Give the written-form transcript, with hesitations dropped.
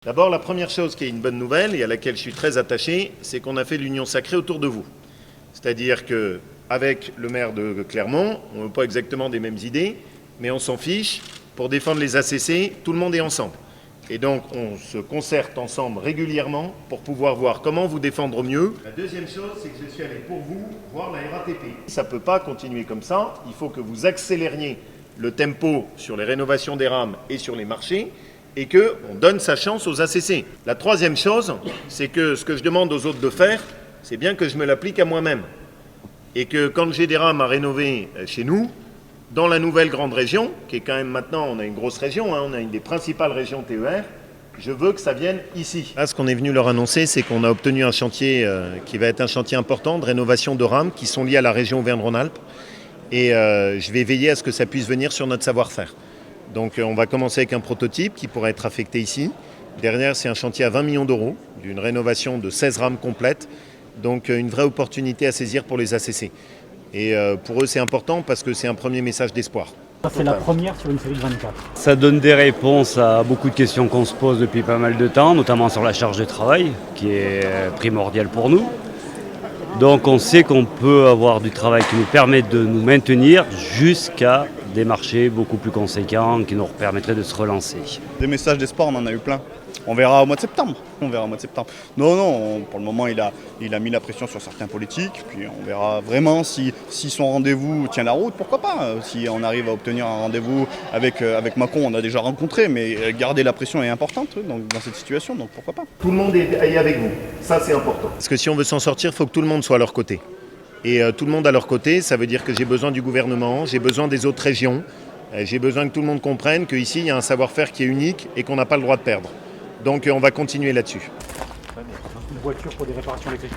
D'abord, la première chose qui est une bonne nouvelle et à laquelle je suis très attaché, c'est qu'on a fait l'union sacrée autour de vous. C'est-à-dire qu'avec le maire de Clermont, on n'a pas exactement des mêmes idées, mais on s'en fiche. Pour défendre les ACC, tout le monde est ensemble. Et donc, on se concerte ensemble régulièrement pour pouvoir voir comment vous défendre au mieux. La deuxième chose, c'est que je suis allé pour vous voir la RATP. Ça ne peut pas continuer comme ça. Il faut que vous accélériez le tempo sur les rénovations des rames et sur les marchés et qu'on donne sa chance aux ACC. La troisième chose, c'est que ce que je demande aux autres de faire, c'est bien que je me l'applique à moi-même. Et que quand j'ai des rames à rénover chez nous, dans la nouvelle grande région, qui est quand même maintenant, on a une grosse région, on a une des principales régions TER, je veux que ça vienne ici. Là, ce qu'on est venu leur annoncer, c'est qu'on a obtenu un chantier qui va être un chantier important de rénovation de rames qui sont liés à la région Auvergne-Rhône-Alpes. Et je vais veiller à ce que ça puisse venir sur notre savoir-faire. Donc on va commencer avec un prototype qui pourrait être affecté ici. Derrière, c'est un chantier à 20 millions d'euros, d'une rénovation de 16 rames complètes. Donc une vraie opportunité à saisir pour les ACC. Et pour eux, c'est important parce que c'est un premier message d'espoir. C'est la première sur une série de 24. Ça donne des réponses à beaucoup de questions qu'on se pose depuis pas mal de temps, notamment sur la charge de travail, qui est primordiale pour nous. Donc on sait qu'on peut avoir du travail qui nous permet de nous maintenir jusqu'à des marchés beaucoup plus conséquents qui nous permettraient de se relancer. Des messages d'espoir, on en a eu plein. On verra au mois de septembre. Non, pour le moment, il a mis la pression sur certains politiques. Puis on verra vraiment si son rendez-vous tient la route, pourquoi pas. Si on arrive à obtenir un rendez-vous avec Macron, on a déjà rencontré, mais garder la pression est importante dans cette situation, donc pourquoi pas. Tout le monde est avec vous, ça c'est important. Parce que si on veut s'en sortir, il faut que tout le monde soit à leur côté. Et tout le monde à leur côté, ça veut dire que j'ai besoin du gouvernement, j'ai besoin des autres régions, j'ai besoin que tout le monde comprenne qu'ici, il y a un savoir-faire qui est unique et qu'on n'a pas le droit de perdre. Donc on va continuer là-dessus. Une voiture pour des réparations électriques.